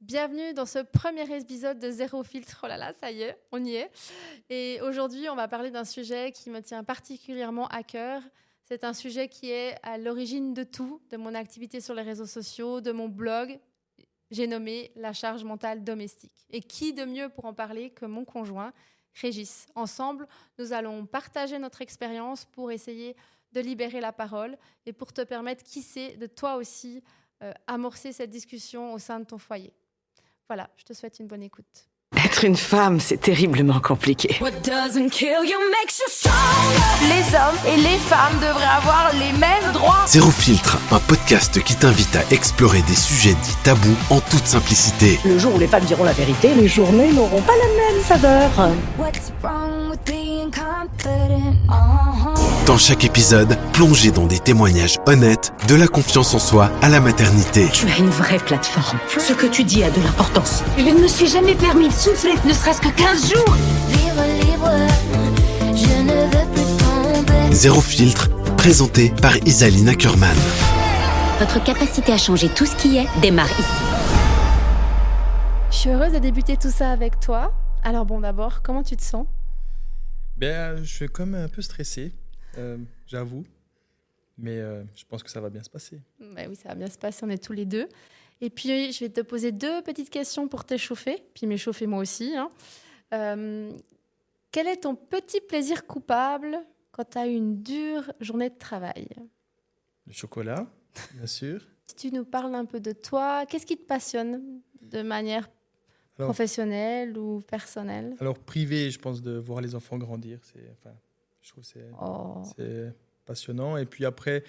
Bienvenue dans ce premier épisode de Zéro Filtre. Oh là là, ça y est, on y est. Et aujourd'hui, on va parler d'un sujet qui me tient particulièrement à cœur. C'est un sujet qui est à l'origine de tout, de mon activité sur les réseaux sociaux, de mon blog. J'ai nommé la charge mentale domestique. Et qui de mieux pour en parler que mon conjoint, Régis. Ensemble, nous allons partager notre expérience pour essayer de libérer la parole et pour te permettre, qui sait, de toi aussi amorcer cette discussion au sein de ton foyer. Voilà, je te souhaite une bonne écoute. Être une femme, c'est terriblement compliqué. Les hommes et les femmes devraient avoir les mêmes droits. Zéro Filtre, un podcast qui t'invite à explorer des sujets dits tabous en toute simplicité. Le jour où les femmes diront la vérité, les journées n'auront pas la même saveur. Dans chaque épisode, plongez dans des témoignages honnêtes, de la confiance en soi à la maternité. Tu as une vraie plateforme. Ce que tu dis a de l'importance. Je ne me suis jamais permis de souffler, ne serait-ce que 15 jours. Je ne veux plus tomber. Zéro Filtre, présenté par Isaline Ackerman. Votre capacité à changer tout ce qui est démarre ici. Je suis heureuse de débuter tout ça avec toi. Alors bon, d'abord, comment tu te sens ? Je suis comme un peu stressé, j'avoue. Mais je pense que ça va bien se passer. Bah oui, ça va bien se passer, on est tous les deux. Et puis, je vais te poser 2 petites questions pour t'échauffer, puis m'échauffer moi aussi. Quel est ton petit plaisir coupable quand tu as une dure journée de travail ? Le chocolat, bien sûr. Si tu nous parles un peu de toi, qu'est-ce qui te passionne de manière professionnelle ou personnelle ? Alors, privé, je pense, de voir les enfants grandir. Je trouve que c'est passionnant. Et puis après,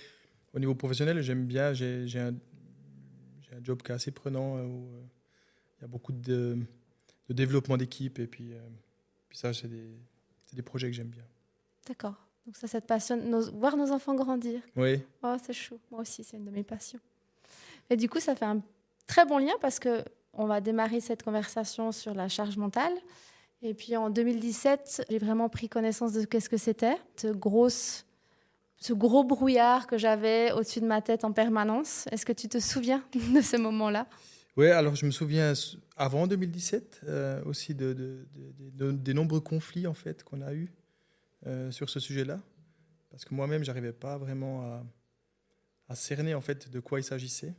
au niveau professionnel, j'aime bien. J'ai un job qui est assez prenant, où il y a beaucoup de développement d'équipe. Et puis ça, c'est des projets que j'aime bien. D'accord. Donc ça te passionne, voir nos enfants grandir. Oui. Oh, c'est chou. Moi aussi, c'est une de mes passions. Et du coup, ça fait un très bon lien parce qu'on va démarrer cette conversation sur la charge mentale. Et puis en 2017, j'ai vraiment pris connaissance de qu'est-ce que c'était, ce gros brouillard que j'avais au-dessus de ma tête en permanence. Est-ce que tu te souviens de ce moment-là ? Oui, alors je me souviens avant 2017 aussi des nombreux conflits en fait qu'on a eus sur ce sujet-là, parce que moi-même j'arrivais pas vraiment à cerner en fait de quoi il s'agissait,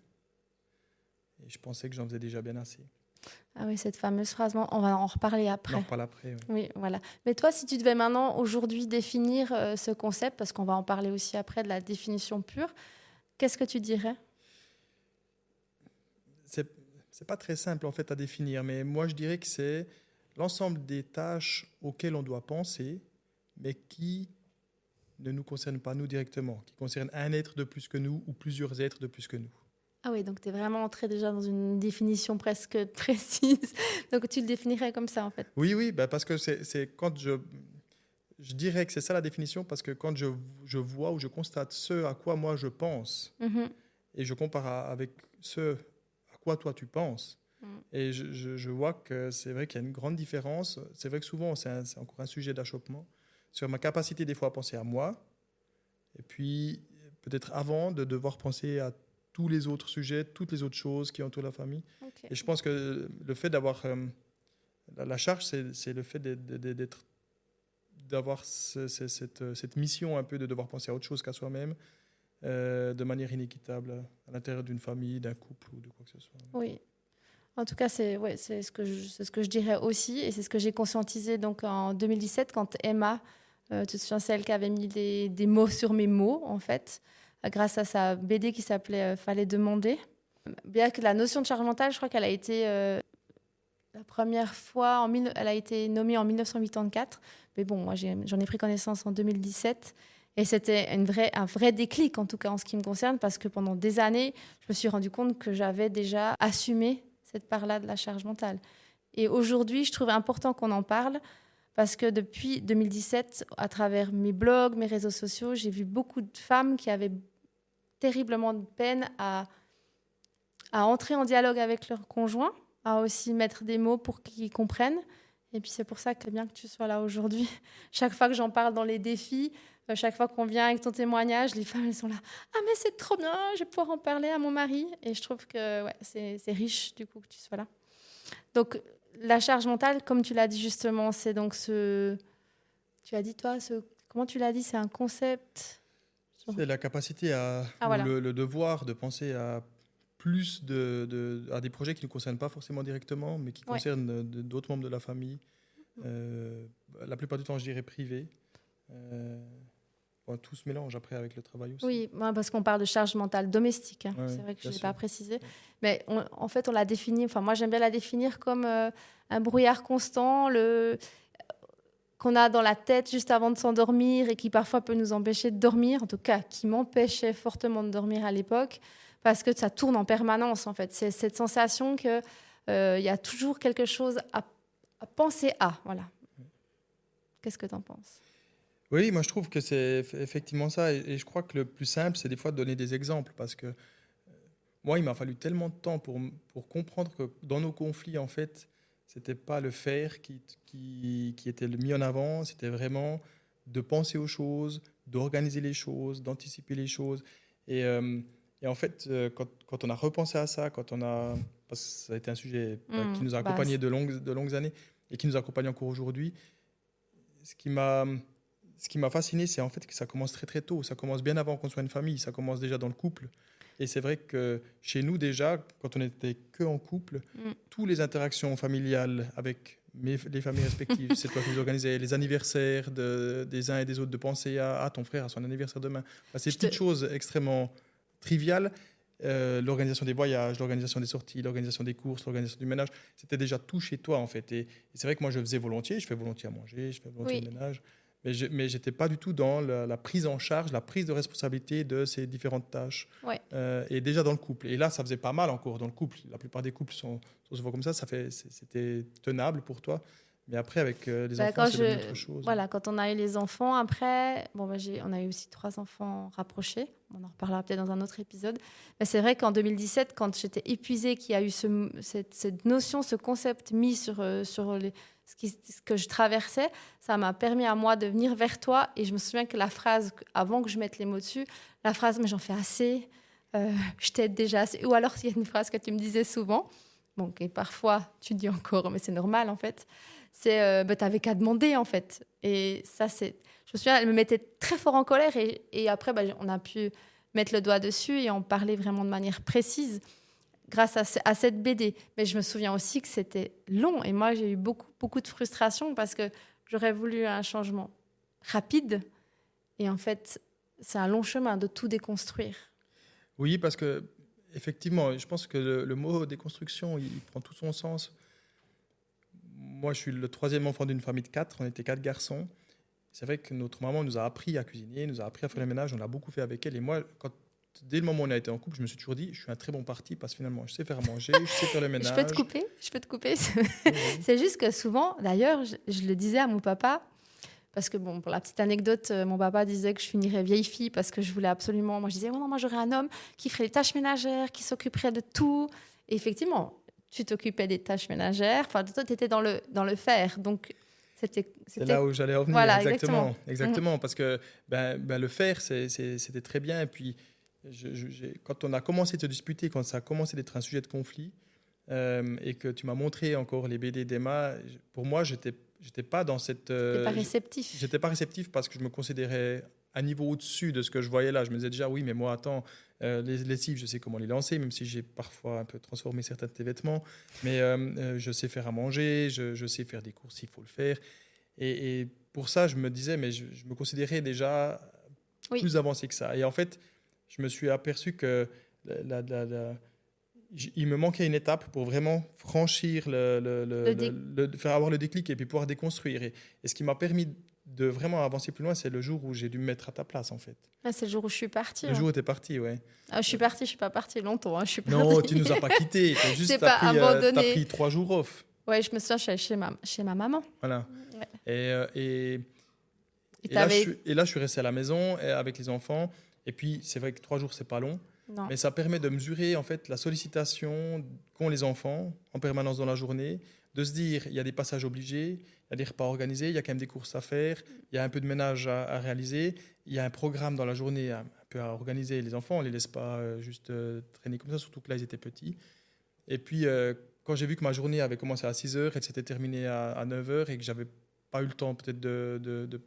et je pensais que j'en faisais déjà bien assez. Ah oui, cette fameuse phrase, on va en reparler après. On en reparle après. Oui, voilà. Mais toi, si tu devais maintenant aujourd'hui définir ce concept, parce qu'on va en parler aussi après de la définition pure, qu'est-ce que tu dirais ? C'est pas très simple en fait à définir, mais moi je dirais que c'est l'ensemble des tâches auxquelles on doit penser, mais qui ne nous concernent pas nous directement, qui concernent un être de plus que nous ou plusieurs êtres de plus que nous. Ah oui, donc tu es vraiment entré déjà dans une définition presque précise. Donc tu le définirais comme ça en fait. Oui, parce que c'est quand je dirais que c'est ça la définition, parce que quand je vois ou je constate ce à quoi moi je pense, et je compare avec ce à quoi toi tu penses, et je vois que c'est vrai qu'il y a une grande différence. C'est vrai que souvent c'est encore un sujet d'achoppement sur ma capacité des fois à penser à moi, et puis peut-être avant de devoir penser à tous les autres sujets, toutes les autres choses qui entourent la famille. Okay. Et je pense que le fait d'avoir la charge, c'est le fait d'avoir cette mission un peu de devoir penser à autre chose qu'à soi-même, de manière inéquitable à l'intérieur d'une famille, d'un couple ou de quoi que ce soit. Oui. En tout cas, c'est ce que je dirais aussi, et c'est ce que j'ai conscientisé donc en 2017 quand Emma, tu te souviens, c'est elle qui avait mis des mots sur mes mots en fait, grâce à sa BD qui s'appelait Fallait demander. Bien que la notion de charge mentale, je crois qu'elle a été la première fois, elle a été nommée en 1984, mais bon, moi j'en ai pris connaissance en 2017. Et c'était un vrai déclic, en tout cas en ce qui me concerne, parce que pendant des années, je me suis rendu compte que j'avais déjà assumé cette part-là de la charge mentale. Et aujourd'hui, je trouve important qu'on en parle, parce que depuis 2017, à travers mes blogs, mes réseaux sociaux, j'ai vu beaucoup de femmes qui avaient terriblement de peine à entrer en dialogue avec leur conjoint, à aussi mettre des mots pour qu'ils comprennent. Et puis c'est pour ça que c'est bien que tu sois là aujourd'hui. Chaque fois que j'en parle dans les défis, chaque fois qu'on vient avec ton témoignage, les femmes elles sont là. Ah mais c'est trop bien, je vais pouvoir en parler à mon mari. Et je trouve que c'est riche du coup que tu sois là. Donc, la charge mentale, comme tu l'as dit justement, c'est donc ce... Tu as dit, toi, comment tu l'as dit? C'est un concept... C'est la capacité voilà. le devoir de penser à plus à des projets qui ne nous concernent pas forcément directement, mais qui concernent d'autres membres de la famille. La plupart du temps, je dirais privé. Tout se mélange après avec le travail aussi. Oui, parce qu'on parle de charge mentale domestique. Hein. C'est vrai que je ne l'ai pas précisé. Mais en fait, on l'a définit, moi j'aime bien la définir comme un brouillard constant, qu'on a dans la tête juste avant de s'endormir et qui parfois peut nous empêcher de dormir, en tout cas qui m'empêchait fortement de dormir à l'époque, parce que ça tourne en permanence en fait. C'est cette sensation qu'il y a toujours quelque chose à penser à. Voilà. Qu'est-ce que tu en penses? Oui, moi je trouve que c'est effectivement ça. Et je crois que le plus simple, c'est des fois de donner des exemples. Parce que moi, il m'a fallu tellement de temps pour comprendre que dans nos conflits, en fait, c'était pas le faire qui était le mis en avant, c'était vraiment de penser aux choses, d'organiser les choses, d'anticiper les choses. Et en fait, quand on a repensé à ça, parce que ça a été un sujet qui nous a accompagnés de longues années et qui nous accompagne encore aujourd'hui, ce qui m'a fasciné, c'est en fait que ça commence très très tôt. Ça commence bien avant qu'on soit une famille, ça commence déjà dans le couple. Et c'est vrai que chez nous déjà, quand on n'était que en couple, toutes les interactions familiales avec les familles respectives, c'est toi qui les organisais, les anniversaires des uns et des autres, de penser à ton frère, à son anniversaire demain. Ces petites choses extrêmement triviales, l'organisation des voyages, l'organisation des sorties, l'organisation des courses, l'organisation du ménage, c'était déjà tout chez toi en fait. Et c'est vrai que moi je faisais volontiers, je fais volontiers à manger, je fais volontiers le ménage. Mais je n'étais pas du tout dans la prise en charge, la prise de responsabilité de ces différentes tâches. Et déjà dans le couple. Et là, ça faisait pas mal encore dans le couple. La plupart des couples sont souvent comme ça. C'était tenable pour toi. Mais après, avec les enfants, c'est devenu autre chose. Voilà, quand on a eu les enfants, après, on a eu aussi 3 enfants rapprochés. On en reparlera peut-être dans un autre épisode. Mais c'est vrai qu'en 2017, quand j'étais épuisée, qu'il y a eu cette notion, ce concept mis sur ce que je traversais, ça m'a permis à moi de venir vers toi. Et je me souviens que la phrase, avant que je mette les mots dessus, la phrase « mais j'en fais assez, je t'aide déjà assez ». Ou alors, il y a une phrase que tu me disais souvent, et parfois tu dis encore, mais c'est normal en fait, c'est t'avais qu'à demander en fait. Et ça, je me souviens, elle me mettait très fort en colère. Et après, on a pu mettre le doigt dessus et en parler vraiment de manière précise grâce à cette BD. Mais je me souviens aussi que c'était long. Et moi, j'ai eu beaucoup de frustration parce que j'aurais voulu un changement rapide. Et en fait, c'est un long chemin de tout déconstruire. Oui, parce que effectivement, je pense que le mot déconstruction, il prend tout son sens. Moi, je suis le 3e enfant d'une famille de 4. On était 4 garçons. C'est vrai que notre maman nous a appris à cuisiner, nous a appris à faire le ménage. On l'a beaucoup fait avec elle. Et moi, dès le moment où on a été en couple, je me suis toujours dit, je suis un très bon parti parce que finalement, je sais faire à manger, je sais faire le ménage. Je peux te couper. C'est juste que souvent, d'ailleurs, je le disais à mon papa, parce que pour la petite anecdote, mon papa disait que je finirais vieille fille parce que je voulais absolument... Moi, je disais, moi, j'aurais un homme qui ferait les tâches ménagères, qui s'occuperait de tout. Et effectivement, tu t'occupais des tâches ménagères. Enfin, toi, tu étais dans le faire. Donc, c'est là où j'allais revenir. Voilà, exactement. Parce que le faire, c'était très bien. Et puis, quand on a commencé à te disputer, quand ça a commencé d'être un sujet de conflit, et que tu m'as montré encore les BD d'Emma, pour moi, j'étais pas dans cette... T'étais pas réceptif. J'étais pas réceptif parce que je me considérais un niveau au-dessus de ce que je voyais là. Je me disais déjà, oui, mais moi, attends, les lessives, je sais comment les lancer, même si j'ai parfois un peu transformé certains de tes vêtements. Mais je sais faire à manger, je sais faire des courses s'il faut le faire. Et pour ça, je me disais, mais je me considérais déjà plus avancé que ça. Et en fait, je me suis aperçu que il me manquait une étape pour vraiment franchir faire avoir le déclic et puis pouvoir déconstruire. Et ce qui m'a permis de vraiment avancer plus loin, c'est le jour où j'ai dû me mettre à ta place, en fait. Ah, c'est le jour où je suis partie. Le jour où tu es partie, ouais. Ah, je suis pas partie longtemps. Hein. Non, tu nous as pas quittés. T'as pris 3 jours off. Ouais, je me souviens, je suis allée chez ma maman. Voilà. Ouais. Et là, je suis resté à la maison avec les enfants. Et puis, c'est vrai que 3 jours, c'est pas long. Non. Mais ça permet de mesurer en fait la sollicitation qu'ont les enfants en permanence dans la journée, de se dire il y a des passages obligés, il y a des repas organisés, il y a quand même des courses à faire, il y a un peu de ménage à réaliser, il y a un programme dans la journée un peu à organiser. Les enfants, on ne les laisse pas juste traîner comme ça, surtout que là, ils étaient petits. Et puis, quand j'ai vu que ma journée avait commencé à 6 heures et s'était terminée à 9 heures et que j'avais pas eu le temps peut-être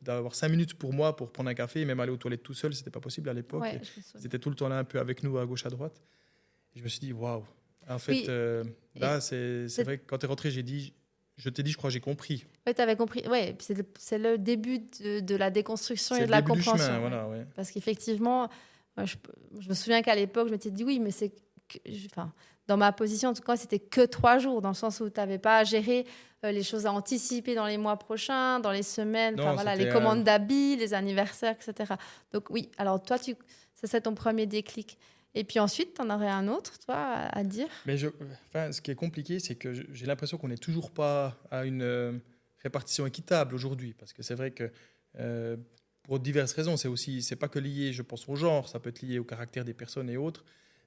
d'avoir 5 minutes pour moi pour prendre un café et même aller aux toilettes tout seul, c'était pas possible à l'époque. Ouais, ils étaient tout le temps là un peu avec nous à gauche à droite. Et je me suis dit waouh. En fait, là c'est vrai que quand tu es rentré, je t'ai dit, je crois que j'ai compris. Oui, tu avais compris. Ouais, c'est le début de la déconstruction et de la C'est le début compréhension. du chemin, voilà, ouais. Parce qu'effectivement, je me souviens qu'à l'époque, je m'étais dit oui, mais c'est dans ma position, en tout cas, c'était que 3 jours, dans le sens où tu n'avais pas à gérer les choses à anticiper dans les mois prochains, dans les semaines, les commandes d'habits, les anniversaires, etc. Donc oui, alors toi, ça c'est ton premier déclic. Et puis ensuite, tu en aurais un autre, toi, à dire? Mais ce qui est compliqué, c'est que j'ai l'impression qu'on n'est toujours pas à une répartition équitable aujourd'hui. Parce que c'est vrai que pour diverses raisons, c'est pas que lié, je pense, au genre, ça peut être lié au caractère des personnes et autres.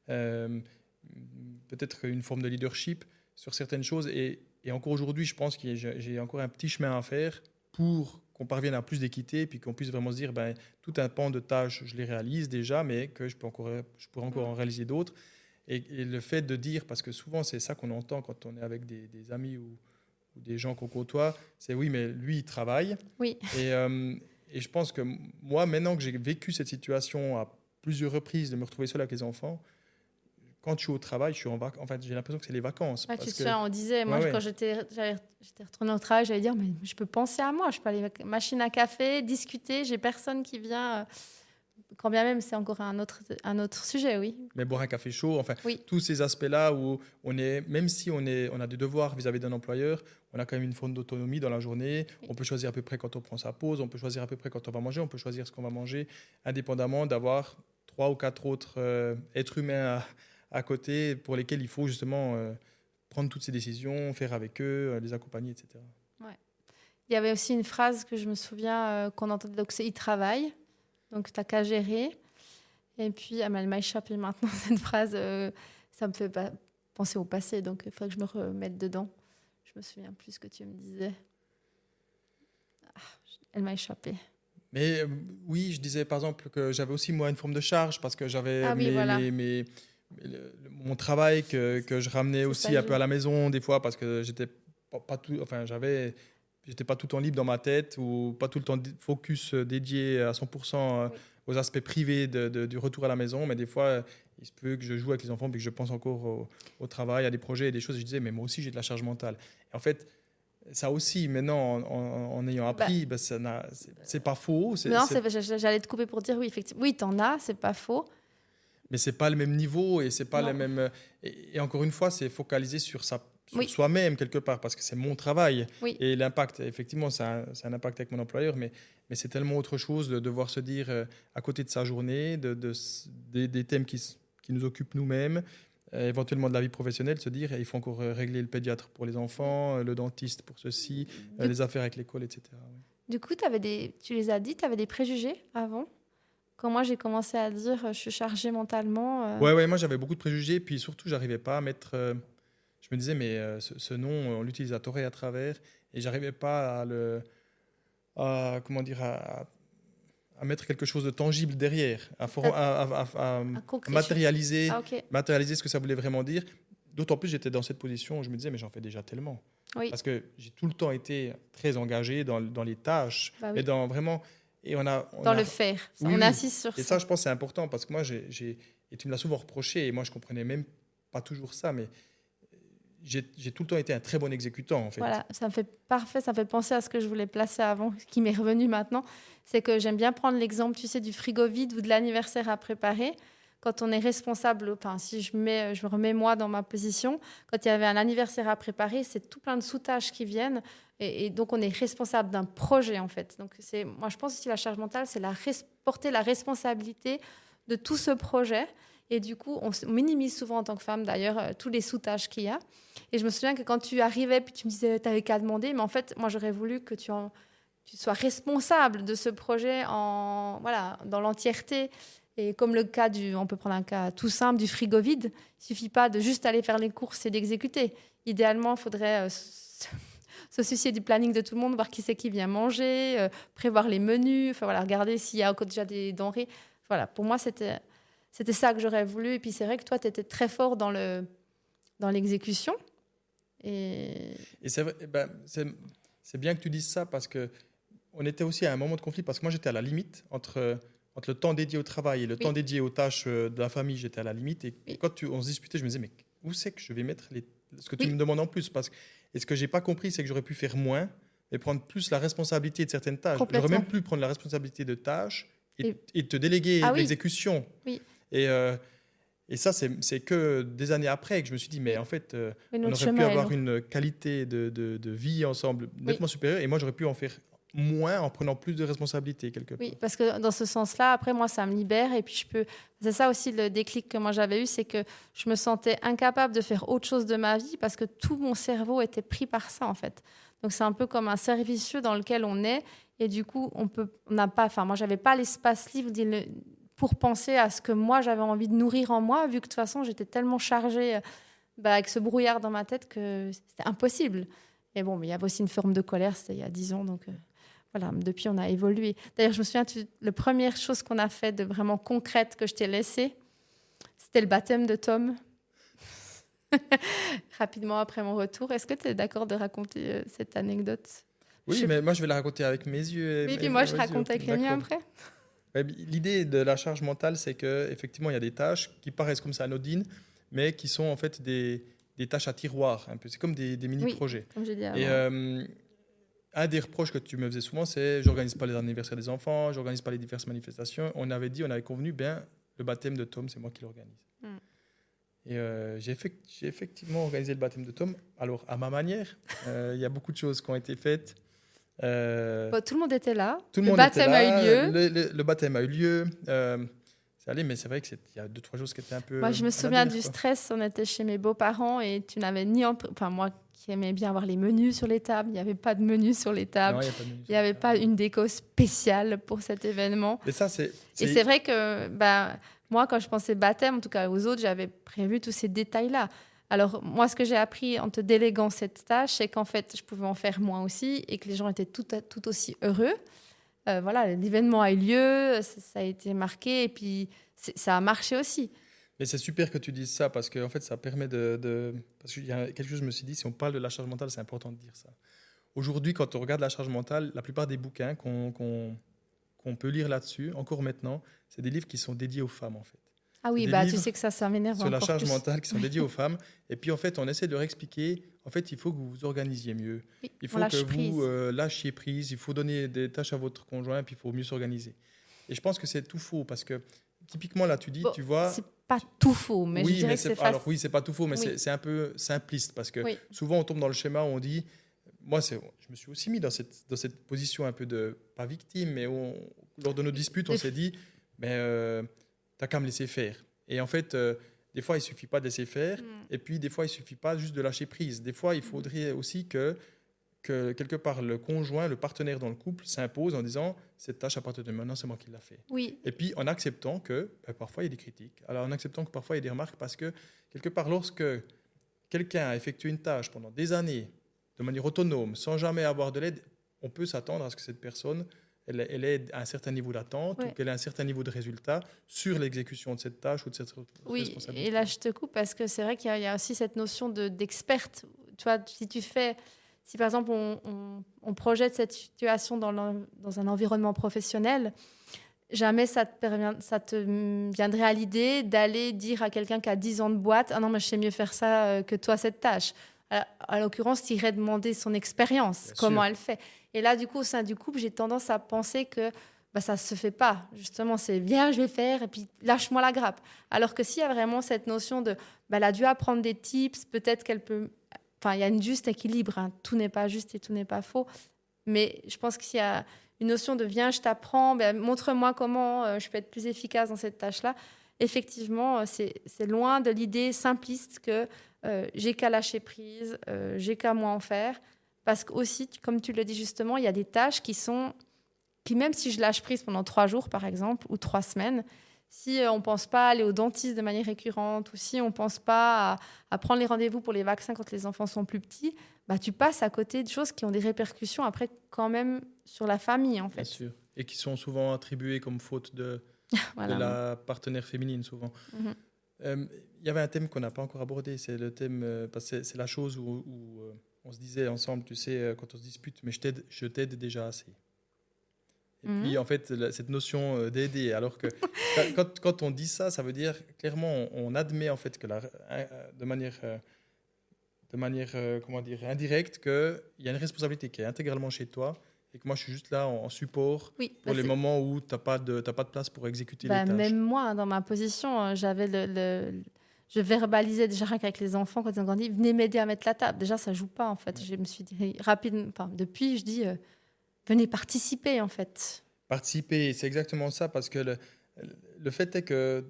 Peut-être une forme de leadership sur certaines choses. Et encore aujourd'hui, je pense que j'ai encore un petit chemin à faire pour qu'on parvienne à plus d'équité, puis qu'on puisse vraiment se dire, tout un pan de tâches, je les réalise déjà, mais que je pourrais encore en réaliser d'autres. Et le fait de dire, parce que souvent c'est ça qu'on entend quand on est avec des amis ou des gens qu'on côtoie, c'est oui, mais lui, il travaille. Oui. Et je pense que moi, maintenant que j'ai vécu cette situation à plusieurs reprises, de me retrouver seul avec les enfants, quand je suis au travail, je suis en vacances. En fait, j'ai l'impression que c'est les vacances. Ouais, tu te souviens, on disait, moi, quand j'étais retournée au travail, j'allais dire, mais je peux penser à moi, je peux aller à la machine à café, discuter, j'ai personne qui vient. Quand bien même, c'est encore un autre sujet, oui. Mais boire un café chaud, enfin, oui. Tous ces aspects-là où même si on a des devoirs vis-à-vis d'un employeur, on a quand même une forme d'autonomie dans la journée. Oui. On peut choisir à peu près quand on prend sa pause, on peut choisir à peu près quand on va manger, on peut choisir ce qu'on va manger, indépendamment d'avoir 3 ou 4 autres êtres humains à côté pour lesquels il faut justement prendre toutes ces décisions, faire avec eux, les accompagner, etc. Ouais. Il y avait aussi une phrase que je me souviens qu'on entendait, donc c'est « il travaille ». Donc, tu n'as qu'à gérer. Et puis, elle m'a échappé maintenant, cette phrase. Ça me fait penser au passé. Donc, il faudrait que je me remette dedans. Je me souviens plus ce que tu me disais. Elle m'a échappé. Mais oui, je disais par exemple que j'avais aussi, moi, une forme de charge parce que j'avais mon travail que je ramenais aussi un peu à la maison des fois parce que j'étais pas tout... Enfin, j'étais pas tout le temps libre dans ma tête ou pas tout le temps focus dédié à 100% aux aspects privés du retour à la maison. Mais des fois, il se peut que je joue avec les enfants puis que je pense encore au travail, à des projets et des choses. Et je disais, mais moi aussi, j'ai de la charge mentale. Et en fait, ça aussi, maintenant, en ayant appris, c'est pas faux. J'allais te couper pour dire oui, effectivement. Oui, t'en as, c'est pas faux. Mais c'est pas le même niveau et c'est pas le même... Et encore une fois, c'est focalisé sur soi-même quelque part parce que c'est mon travail. Oui. Et l'impact, effectivement, c'est un impact avec mon employeur, mais c'est tellement autre chose de devoir se dire à côté de sa journée, des thèmes qui nous occupent nous-mêmes, éventuellement de la vie professionnelle, se dire il faut encore régler le pédiatre pour les enfants, le dentiste pour ceci, les affaires avec l'école, etc. Oui. Du coup, tu les as dit, tu avais des préjugés avant ? Quand moi, j'ai commencé à dire je suis chargée mentalement. Ouais, moi, j'avais beaucoup de préjugés. Puis surtout, je n'arrivais pas à mettre... je me disais, mais ce nom, on l'utilise à tort et à travers. Et je n'arrivais pas à mettre quelque chose de tangible derrière, à matérialiser, matérialiser ce que ça voulait vraiment dire. D'autant plus, j'étais dans cette position où je me disais, mais j'en fais déjà tellement. Oui. Parce que j'ai tout le temps été très engagé dans les tâches. Oui. Mais dans vraiment... Et le faire. Oui, on insiste sur ça. Et ça, je pense, c'est important parce que moi, et tu me l'as souvent reproché, et moi, je ne comprenais même pas toujours ça, mais j'ai tout le temps été un très bon exécutant, en fait. Voilà, ça me fait parfait, ça me fait penser à ce que je voulais placer avant, qui m'est revenu maintenant. C'est que j'aime bien prendre l'exemple, tu sais, du frigo vide ou de l'anniversaire à préparer. Quand on est responsable, si je me remets moi dans ma position, quand il y avait un anniversaire à préparer, c'est tout plein de sous-tâches qui viennent. Et donc, on est responsable d'un projet, en fait. Donc, moi, je pense aussi que la charge mentale, c'est porter la responsabilité de tout ce projet. Et du coup, on minimise souvent en tant que femme, d'ailleurs, tous les sous-tâches qu'il y a. Et je me souviens que quand tu arrivais, puis tu me disais, tu n'avais qu'à demander. Mais en fait, moi, j'aurais voulu que tu sois responsable de ce projet dans l'entièreté. Et comme on peut prendre un cas tout simple, du frigo vide, il ne suffit pas de juste aller faire les courses et d'exécuter. Idéalement, il faudrait se soucier du planning de tout le monde, voir qui c'est qui vient manger, prévoir les menus, regarder s'il y a encore déjà des denrées. Voilà, pour moi, c'était ça que j'aurais voulu. Et puis, c'est vrai que toi, tu étais très fort dans l'exécution. Et c'est vrai, c'est bien que tu dises ça parce qu'on était aussi à un moment de conflit parce que moi, j'étais à la limite entre le temps dédié au travail et le temps dédié aux tâches de la famille. J'étais à la limite. Et quand on se disputait, je me disais, mais où c'est que je vais mettre ce que tu me demandes en plus et ce que je n'ai pas compris, c'est que j'aurais pu faire moins et prendre plus la responsabilité de certaines tâches. J'aurais même pu prendre la responsabilité de tâches et te déléguer l'exécution. Oui. Et ça, c'est que des années après que je me suis dit, mais en fait, on aurait pu avoir une qualité de vie ensemble nettement supérieure. Et moi, j'aurais pu en faire moins en prenant plus de responsabilités quelque part. Oui, parce que dans ce sens-là, après, moi, ça me libère. Et puis, c'est ça aussi le déclic que moi, j'avais eu, c'est que je me sentais incapable de faire autre chose de ma vie parce que tout mon cerveau était pris par ça, en fait. Donc, c'est un peu comme un cercle vicieux dans lequel on est. Et du coup, moi, j'avais pas l'espace libre pour penser à ce que moi, j'avais envie de nourrir en moi, vu que de toute façon, j'étais tellement chargée avec ce brouillard dans ma tête que c'était impossible. Et bon, mais il y avait aussi une forme de colère, c'était il y a 10 ans, donc voilà, depuis, on a évolué. D'ailleurs, je me souviens, la première chose qu'on a fait de vraiment concrète que je t'ai laissée, c'était le baptême de Tom. Rapidement après mon retour. Est-ce que tu es d'accord de raconter cette anecdote? Oui, mais moi, je vais la raconter avec mes yeux. Oui, puis moi, je raconte avec les miens après. L'idée de la charge mentale, c'est qu'effectivement, il y a des tâches qui paraissent comme ça anodines, mais qui sont en fait des tâches à tiroir. Un peu. C'est comme des mini-projets. Comme j'ai dit avant. Et un des reproches que tu me faisais souvent, c'est j'organise pas les anniversaires des enfants, j'organise pas les diverses manifestations. On avait convenu, le baptême de Tom, c'est moi qui l'organise. Et j'ai effectivement organisé le baptême de Tom. Alors, à ma manière, il y a beaucoup de choses qui ont été faites. Tout le monde était là. Le baptême a eu lieu. Le baptême a eu lieu. C'est allé, mais c'est vrai qu'il y a 2-3 choses qui étaient un peu... Moi, je me souviens du stress. On était chez mes beaux-parents et tu n'avais ni... Enfin, moi qui aimais bien avoir les menus sur les tables, il n'y avait pas de menus sur les tables. Non, il n'y avait pas une déco spéciale pour cet événement. Et ça, Et c'est vrai que moi, quand je pensais baptême, en tout cas aux autres, j'avais prévu tous ces détails-là. Alors, moi, ce que j'ai appris en te déléguant cette tâche, c'est qu'en fait, je pouvais en faire moi aussi et que les gens étaient tout aussi heureux. Voilà, l'événement a eu lieu, ça a été marqué et puis ça a marché aussi. Mais c'est super que tu dises ça parce que en fait, ça permet Parce qu'il y a quelque chose, je me suis dit, si on parle de la charge mentale, c'est important de dire ça. Aujourd'hui, quand on regarde la charge mentale, la plupart des bouquins qu'on peut lire là-dessus, encore maintenant, c'est des livres qui sont dédiés aux femmes, en fait. Ah oui, tu sais que ça m'énerve encore sur la charge plus. mentale qui sont dédiés aux femmes. Et puis, en fait, on essaie de leur expliquer, en fait, il faut que vous vous organisiez mieux. Oui, il faut que vous lâchiez prise. Il faut donner des tâches à votre conjoint, puis il faut mieux s'organiser. Et je pense que c'est tout faux parce que, typiquement, là, tu dis, tu vois... C'est pas tout faux, mais je dirais que c'est facile. Alors oui, c'est pas tout faux, mais c'est un peu simpliste parce que souvent, on tombe dans le schéma où on dit... Moi, je me suis aussi mis dans cette position un peu de... Pas victime, mais lors de nos disputes, on s'est dit, t'as qu'à me laisser faire. Et en fait, des fois, il ne suffit pas de laisser faire. Et puis, des fois, il ne suffit pas juste de lâcher prise. Des fois, il faudrait aussi que quelque part, le conjoint, le partenaire dans le couple s'impose en disant « cette tâche à partir de maintenant, c'est moi qui l'a fait ». Oui. Et puis, en acceptant que parfois, il y a des critiques. Alors, en acceptant que parfois, il y a des remarques parce que, quelque part, lorsque quelqu'un a effectué une tâche pendant des années, de manière autonome, sans jamais avoir de l'aide, on peut s'attendre à ce que cette personne... Elle ait un certain niveau d'attente ou qu'elle ait un certain niveau de résultat sur l'exécution de cette tâche ou de cette responsabilité. Oui, et là, je te coupe parce que c'est vrai qu'il y a aussi cette notion d'experte. Tu vois, si par exemple, on projette cette situation dans un environnement professionnel, jamais ça te viendrait à l'idée d'aller dire à quelqu'un qui a 10 ans de boîte « Ah non, mais je sais mieux faire ça que toi, cette tâche ». À l'occurrence, tu irais demander son expérience, comment elle fait. Et là, du coup, au sein du couple, j'ai tendance à penser que ça ne se fait pas. Justement, c'est bien, je vais faire, et puis lâche-moi la grappe. Alors que s'il y a vraiment cette notion de, elle a dû apprendre des tips, peut-être qu'elle peut... Enfin, il y a un juste équilibre. Hein. Tout n'est pas juste et tout n'est pas faux. Mais je pense qu'il y a une notion de, viens, je t'apprends, montre-moi comment je peux être plus efficace dans cette tâche-là. Effectivement, c'est loin de l'idée simpliste que j'ai qu'à lâcher prise, j'ai qu'à moi en faire. Parce qu'aussi, comme tu le dis justement, il y a des tâches qui, même si je lâche prise pendant 3 jours, par exemple, ou 3 semaines, si on ne pense pas à aller au dentiste de manière récurrente, ou si on ne pense pas à prendre les rendez-vous pour les vaccins quand les enfants sont plus petits, tu passes à côté de choses qui ont des répercussions après quand même sur la famille, en fait. Bien sûr. Et qui sont souvent attribuées comme faute de la partenaire féminine, souvent. Il y avait un thème qu'on n'a pas encore abordé, c'est le thème, parce que c'est la chose où on se disait ensemble, tu sais, quand on se dispute, mais je t'aide déjà assez. Et puis, en fait, cette notion d'aider, alors que quand on dit ça, ça veut dire clairement, on admet en fait que de manière comment dire, indirecte, qu'il y a une responsabilité qui est intégralement chez toi et que moi, je suis juste là en support pour les moments où tu n'as pas de place pour exécuter les tâches. Même moi, dans ma position, je verbalisais déjà rien qu'avec les enfants quand ils ont grandi, venez m'aider à mettre la table. Déjà, ça joue pas en fait. Je me suis dit rapidement, depuis, je dis venez participer en fait. Participer, c'est exactement ça, parce que le fait est que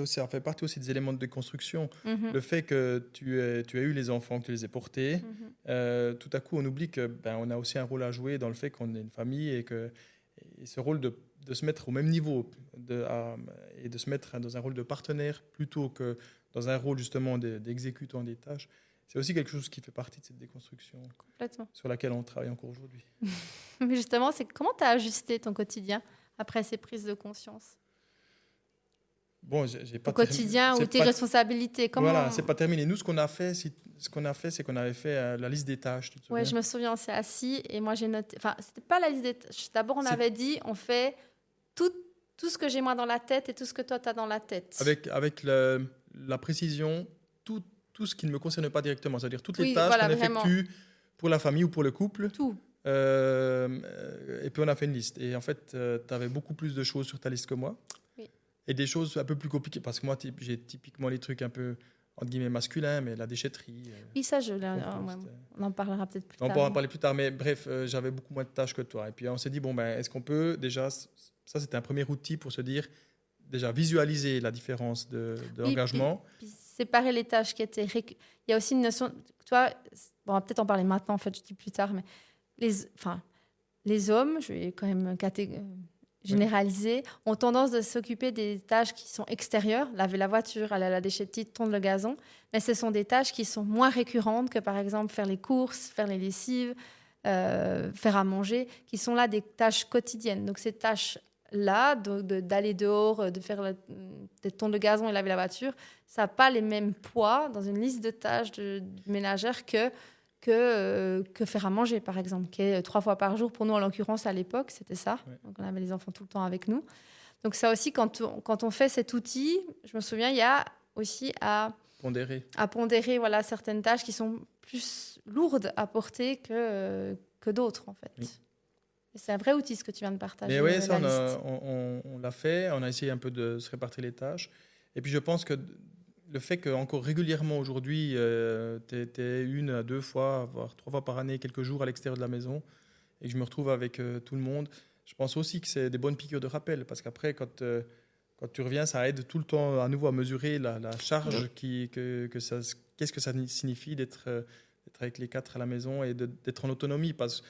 ça fait partie aussi des éléments de construction. Le fait que tu as eu les enfants, que tu les aies portés, tout à coup on oublie que on a aussi un rôle à jouer dans le fait qu'on est une famille et ce rôle de se mettre au même niveau et de se mettre dans un rôle de partenaire plutôt que dans un rôle justement d'exécutant des tâches. C'est aussi quelque chose qui fait partie de cette déconstruction. Complètement. Sur laquelle on travaille encore aujourd'hui. Mais justement, comment tu as ajusté ton quotidien après ces prises de conscience? Bon, j'ai pas au quotidien ou tes responsabilités. Voilà, c'est pas terminé. Nous, ce qu'on a fait, c'est qu'on avait fait la liste des tâches. Oui, je me souviens, on s'est assis et moi j'ai noté. Enfin, c'était pas la liste des tâches. D'abord, on avait dit, on fait tout ce que j'ai moi dans la tête et tout ce que toi tu as dans la tête. Avec la précision, tout ce qui ne me concerne pas directement, c'est-à-dire toutes les tâches qu'on effectue pour la famille ou pour le couple. Tout. Et puis on a fait une liste. Et en fait, tu avais beaucoup plus de choses sur ta liste que moi. Oui. Et des choses un peu plus compliquées. Parce que moi, j'ai typiquement les trucs un peu, entre guillemets, masculins, mais la déchetterie. Oui, ça, on en parlera peut-être plus tard. On pourra en parler plus tard. Mais bref, j'avais beaucoup moins de tâches que toi. Et puis on s'est dit, est-ce qu'on peut déjà... Ça, c'était un premier outil pour se dire, déjà, visualiser la différence de l'engagement. Puis séparer les tâches qui étaient... Il y a aussi une notion... Toi, on va peut-être en parler maintenant, en fait, je dis plus tard, mais les hommes, je vais quand même généraliser, ont tendance de s'occuper des tâches qui sont extérieures, laver la voiture, aller à la déchetterie, tondre le gazon, mais ce sont des tâches qui sont moins récurrentes que, par exemple, faire les courses, faire les lessives, faire à manger, qui sont là des tâches quotidiennes. Donc, ces tâches-là, d'aller dehors, de tondre le gazon et laver la voiture, ça n'a pas les mêmes poids dans une liste de tâches de ménagères que faire à manger, par exemple, qui est 3 fois par jour. Pour nous, en l'occurrence, à l'époque, c'était ça. Ouais. Donc, on avait les enfants tout le temps avec nous. Donc, ça aussi, quand on fait cet outil, je me souviens, il y a aussi à pondérer certaines tâches qui sont plus lourdes à porter que d'autres, en fait. Oui. Et c'est un vrai outil, ce que tu viens de partager. Mais oui, ça, on l'a fait. On a essayé un peu de se répartir les tâches. Et puis, je pense que le fait qu'encore régulièrement aujourd'hui, tu es 1 à 2 fois, voire 3 fois par année, quelques jours à l'extérieur de la maison, et que je me retrouve avec tout le monde, je pense aussi que c'est des bonnes piqûres de rappel, parce qu'après, quand tu reviens, ça aide tout le temps à nouveau à mesurer la charge, qu'est-ce que ça signifie d'être avec les 4 à la maison et d'être en autonomie. Parce que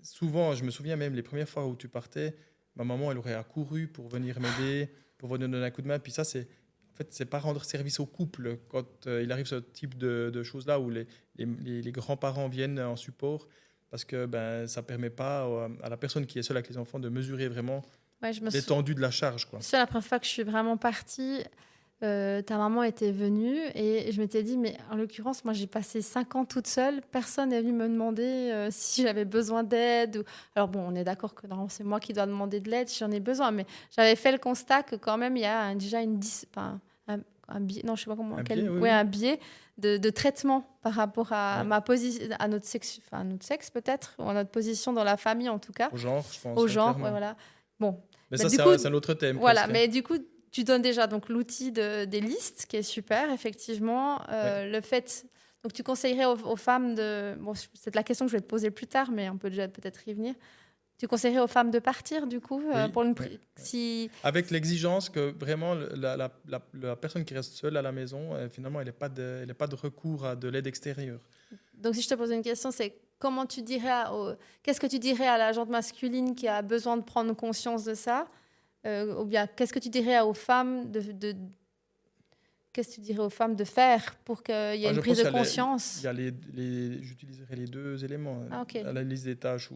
souvent, je me souviens même les premières fois où tu partais, ma maman, elle aurait accouru pour venir m'aider, pour venir donner un coup de main, puis ça, c'est pas rendre service au couple quand il arrive ce type de choses-là où les grands-parents viennent en support, parce que ça ne permet pas à la personne qui est seule avec les enfants de mesurer vraiment l'étendue de la charge. C'est la première fois que je suis vraiment partie, ta maman était venue et je m'étais dit, mais en l'occurrence, moi j'ai passé 5 ans toute seule, personne n'est venu me demander si j'avais besoin d'aide. Alors bon, on est d'accord que normalement c'est moi qui dois demander de l'aide si j'en ai besoin, mais j'avais fait le constat que quand même il y a déjà un biais, non je sais pas comment, un biais de traitement par rapport à ma position, à notre sexe peut-être, ou à notre position dans la famille en tout cas. Au genre, je pense. Au genre, voilà. Bon. Mais ça, c'est un autre thème. Voilà, mais du coup, tu donnes déjà donc l'outil des listes, qui est super, effectivement. Le fait... Donc, tu conseillerais aux femmes de... Bon, c'est la question que je vais te poser plus tard, mais on peut déjà peut-être y venir. Tu conseillerais aux femmes de partir, du coup, pour une... Si... Avec l'exigence que vraiment la personne qui reste seule à la maison, finalement, elle n'a pas de recours à de l'aide extérieure. Donc, si je te pose une question, c'est comment tu dirais qu'est-ce que tu dirais à la gente masculine qui a besoin de prendre conscience de ça, ou bien qu'est-ce que tu dirais aux femmes qu'est-ce que tu dirais aux femmes de faire pour qu'il y ait une prise de conscience? J'utiliserai les 2 éléments. À la liste des tâches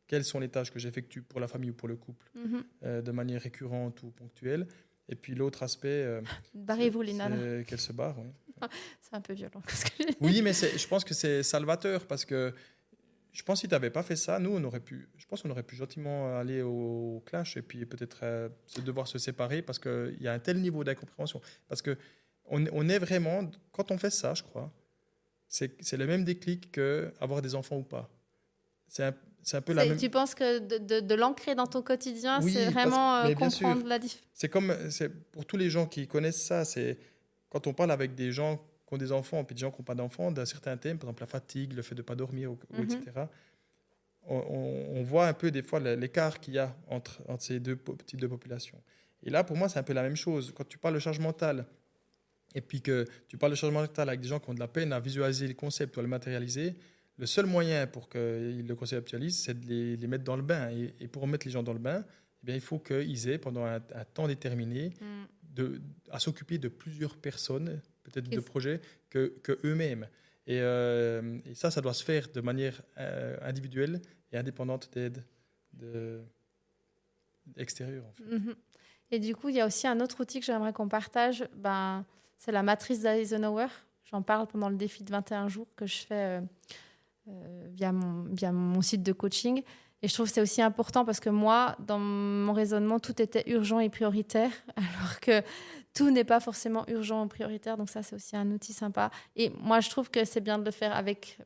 quelles sont les tâches que j'effectue pour la famille ou pour le couple de manière récurrente ou ponctuelle. Et puis l'autre aspect, Barrez-vous, les nanas. c'est qu'elle se barre. Oui, C'est un peu violent. oui, mais je pense que c'est salvateur parce que je pense que si tu n'avais pas fait ça, nous, je pense qu'on aurait pu gentiment aller au clash et puis peut-être devoir se séparer parce qu'il y a un tel niveau d'incompréhension. Parce qu'on est vraiment, quand on fait ça, je crois, c'est le même déclic qu'avoir des enfants ou pas. C'est un peu la même... Tu penses que de l'ancrer dans ton quotidien, Oui, c'est vraiment mais bien comprendre sûr. la différence. C'est pour tous les gens qui connaissent ça, c'est quand on parle avec des gens qui ont des enfants, puis des gens qui n'ont pas d'enfants, d'un certain thème, par exemple la fatigue, le fait de ne pas dormir, etc., on voit un peu des fois l'écart qu'il y a entre ces deux types de populations. Et là, pour moi, c'est un peu la même chose. Quand tu parles de charge mentale, et puis que tu parles de charge mentale avec des gens qui ont de la peine à visualiser les concepts ou à le matérialiser, le seul moyen pour qu'ils le conceptualisent, c'est de les mettre dans le bain. Et pour mettre les gens dans le bain, eh bien, il faut qu'ils aient, pendant un temps déterminé, à s'occuper de plusieurs personnes, peut-être de projets, que eux-mêmes. Et ça doit se faire de manière individuelle et indépendante d'aide extérieure. En fait. Et du coup, il y a aussi un autre outil que j'aimerais qu'on partage, c'est la matrice d'Eisenhower. J'en parle pendant le défi de 21 jours que je fais via mon site de coaching. Et je trouve que c'est aussi important parce que moi, dans mon raisonnement, tout était urgent et prioritaire, alors que tout n'est pas forcément urgent ou prioritaire. Donc ça, c'est aussi un outil sympa. Et moi, je trouve que c'est bien de le faire avec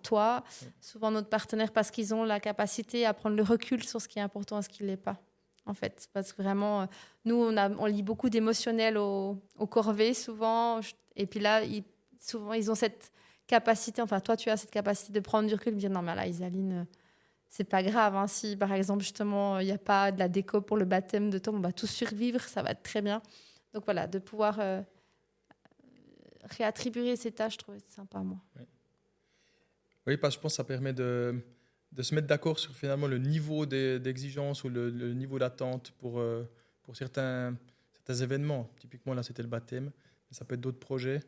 toi, souvent notre partenaire, parce qu'ils ont la capacité à prendre le recul sur ce qui est important et ce qui ne l'est pas. En fait, parce que vraiment, nous, on lit beaucoup d'émotionnel au corvée, souvent. Et puis là, souvent, ils ont cette capacité, enfin, toi, tu as cette capacité de prendre du recul et de dire, non, mais là, Isaline... c'est pas grave, hein, si par exemple justement il n'y a pas de la déco pour le baptême de Tom, on va tous survivre, ça va être très bien. Donc voilà, de pouvoir réattribuer ces tâches, je trouvais sympa moi. Oui, parce que je pense que ça permet de se mettre d'accord sur finalement le niveau d'exigence ou le niveau d'attente pour certains événements. Typiquement là c'était le baptême, mais ça peut être d'autres projets.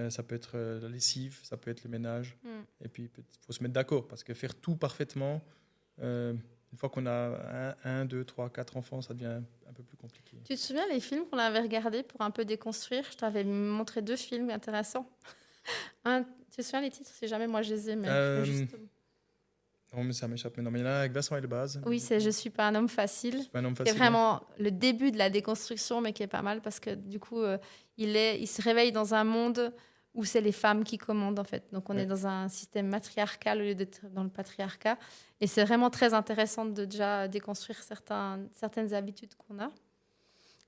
Ça peut être la lessive, ça peut être le ménage. Et puis, il faut se mettre d'accord parce que faire tout parfaitement, une fois qu'on a 1, 2, 3, 4 enfants, ça devient un peu plus compliqué. Tu te souviens les films qu'on avait regardés pour un peu déconstruire? Je t'avais montré 2 films intéressants. Tu te souviens les titres? Si jamais moi je les ai, mais juste... Non, mais ça m'échappe maintenant. Mais il y en a avec Vincent Elbaz. Oui, c'est Je suis pas un homme facile. C'est vraiment le début de la déconstruction, mais qui est pas mal parce que du coup, il se réveille dans un monde où c'est les femmes qui commandent en fait. Donc on est dans un système matriarcal au lieu d'être dans le patriarcat. Et c'est vraiment très intéressant de déjà déconstruire certaines habitudes qu'on a.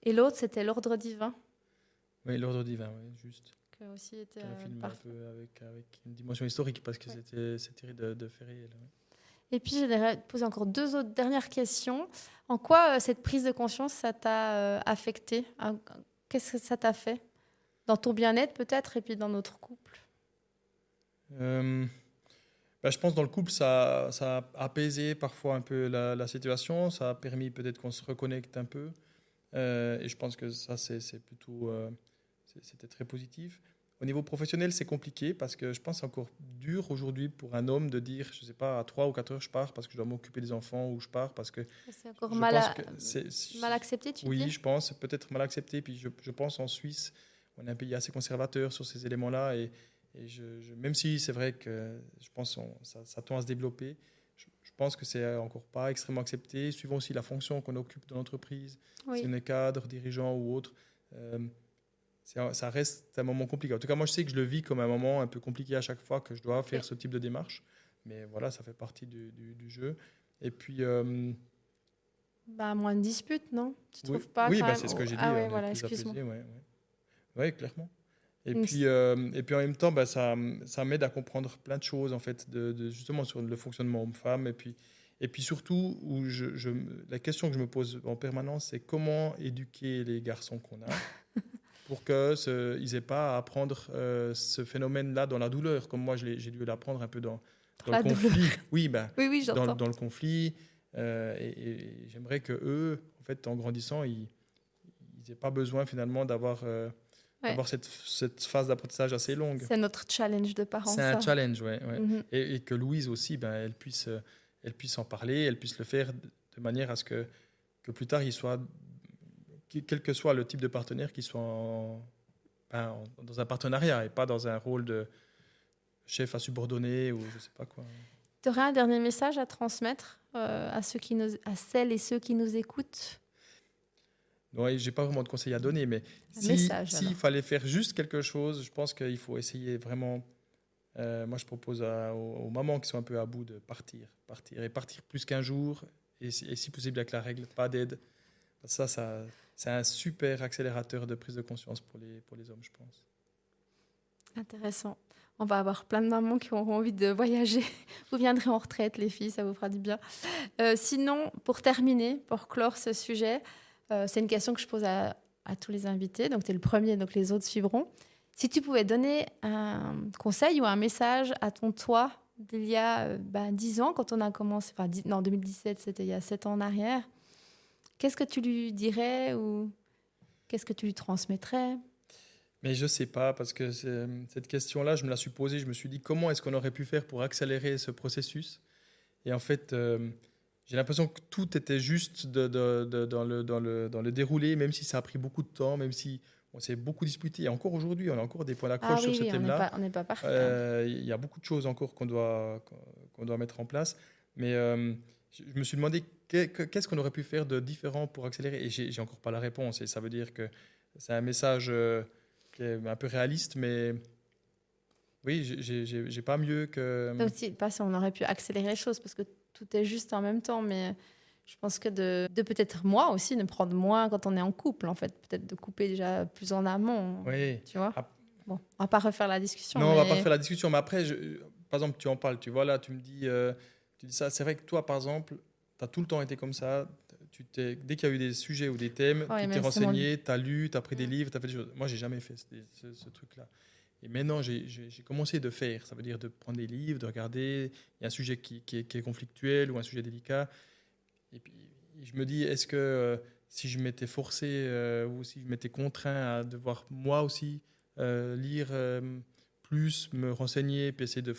Et l'autre, c'était L'Ordre divin. Oui, L'Ordre divin, oui, juste. Qui aussi était un film parfait. un peu avec une dimension historique parce que c'est tiré de faits réels. Ouais. Et puis, j'aimerais te poser encore 2 autres dernières questions. En quoi cette prise de conscience, ça t'a affecté? Qu'est-ce que ça t'a fait? Dans ton bien-être, peut-être, et puis dans notre couple? Je pense que dans le couple, ça a apaisé parfois un peu la situation. Ça a permis peut-être qu'on se reconnecte un peu. Et je pense que ça, c'est plutôt... c'était très positif. Au niveau professionnel, c'est compliqué parce que je pense que c'est encore dur aujourd'hui pour un homme de dire, je ne sais pas, à 3 ou 4 heures, je pars parce que je dois m'occuper des enfants ou je pars parce que... C'est encore mal accepté, tu dis? Oui, je pense, c'est peut-être mal accepté. Puis je pense en Suisse, on est un pays assez conservateur sur ces éléments-là. Et même si c'est vrai que je pense que ça tend à se développer, je pense que c'est encore pas extrêmement accepté, suivant aussi la fonction qu'on occupe dans l'entreprise, si on est cadre, dirigeant ou autre. Ça reste un moment compliqué. En tout cas, moi, je sais que je le vis comme un moment un peu compliqué à chaque fois que je dois faire ce type de démarche. Mais voilà, ça fait partie du jeu. Et puis... moins de disputes, non? Tu trouves pas? Oui, c'est ce que j'ai dit. Ah oui, voilà, excuse-moi. Oui, clairement. Et puis en même temps, ça m'aide à comprendre plein de choses, en fait, justement sur le fonctionnement homme-femme. Et puis surtout, la question que je me pose en permanence, c'est comment éduquer les garçons qu'on a pour qu'ils n'aient pas à apprendre ce phénomène-là dans la douleur, comme moi j'ai dû l'apprendre un peu dans le conflit. Oui, j'entends. Dans le conflit. Et j'aimerais qu'eux, en fait, en grandissant, ils n'aient pas besoin finalement d'avoir cette phase d'apprentissage assez longue. C'est notre challenge de parents. C'est un challenge, oui. Et que Louise aussi, elle puisse en parler, elle puisse le faire de manière à ce que plus tard, il soit quel que soit le type de partenaire, qu'il soit dans un partenariat et pas dans un rôle de chef à subordonner ou je sais pas quoi. Tu aurais un dernier message à transmettre à celles et ceux qui nous écoutent? Ouais, j'ai pas vraiment de conseils à donner, mais s'il fallait faire juste quelque chose, je pense qu'il faut essayer vraiment. Moi, je propose aux mamans qui sont un peu à bout de partir plus qu'un jour, et si possible avec la règle, pas d'aide. Ça, c'est un super accélérateur de prise de conscience pour les hommes, je pense. Intéressant. On va avoir plein de mamans qui auront envie de voyager. Vous viendrez en retraite, les filles, ça vous fera du bien. Sinon, pour terminer, pour clore ce sujet, c'est une question que je pose à tous les invités. Donc, tu es le premier, donc les autres suivront. Si tu pouvais donner un conseil ou un message à ton toi d'il y a 10 ans, quand on a commencé, 2017, c'était il y a 7 ans en arrière, qu'est-ce que tu lui dirais ou qu'est-ce que tu lui transmettrais? Mais je ne sais pas, parce que cette question-là, je me la suis posée. Je me suis dit, comment est-ce qu'on aurait pu faire pour accélérer ce processus? Et en fait, j'ai l'impression que tout était juste dans le déroulé, même si ça a pris beaucoup de temps, même si on s'est beaucoup disputé. Et encore aujourd'hui, on a encore des points d'accroche sur ce thème-là. On n'est pas parfait. Il y a beaucoup de choses encore qu'on doit mettre en place. Mais je me suis demandé qu'est-ce qu'on aurait pu faire de différent pour accélérer. Et j'ai encore pas la réponse. Et ça veut dire que c'est un message qui est un peu réaliste, mais oui, j'ai pas mieux que... Donc, pas si on aurait pu accélérer les choses, parce que tout est juste en même temps, mais je pense que de peut-être moi aussi, de prendre moins quand on est en couple, en fait, peut-être de couper déjà plus en amont, oui. Tu vois. Bon, on va pas refaire la discussion. Non, on va pas refaire la discussion, mais après, par exemple, tu en parles, tu vois, là, tu dis ça. C'est vrai que toi, par exemple, tu as tout le temps été comme ça. Dès qu'il y a eu des sujets ou des thèmes, tu t'es renseigné, tu as lu, tu as pris des livres, tu as fait des choses. Moi, j'ai jamais fait ce truc-là. Et maintenant, j'ai commencé de faire. Ça veut dire de prendre des livres, de regarder. Il y a un sujet qui est conflictuel ou un sujet délicat. Et puis, je me dis, est-ce que si je m'étais forcé ou si je m'étais contraint à devoir moi aussi lire plus, me renseigner, puis essayer de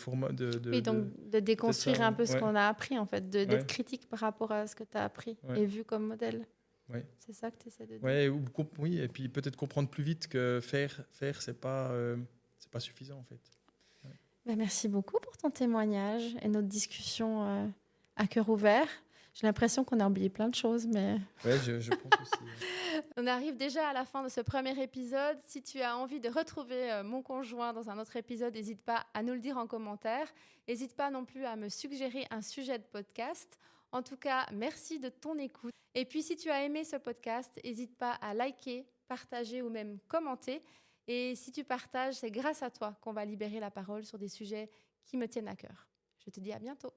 déconstruire un peu ce qu'on a appris, en fait, d'être critique par rapport à ce que tu as appris et vu comme modèle. Ouais. C'est ça que tu essaies de dire. Oui, et puis peut-être comprendre plus vite que faire c'est pas suffisant, en fait. Ouais. Merci beaucoup pour ton témoignage et notre discussion à cœur ouvert. J'ai l'impression qu'on a oublié plein de choses, mais... Oui, je pense aussi. On arrive déjà à la fin de ce premier épisode. Si tu as envie de retrouver mon conjoint dans un autre épisode, n'hésite pas à nous le dire en commentaire. N'hésite pas non plus à me suggérer un sujet de podcast. En tout cas, merci de ton écoute. Et puis, si tu as aimé ce podcast, n'hésite pas à liker, partager ou même commenter. Et si tu partages, c'est grâce à toi qu'on va libérer la parole sur des sujets qui me tiennent à cœur. Je te dis à bientôt.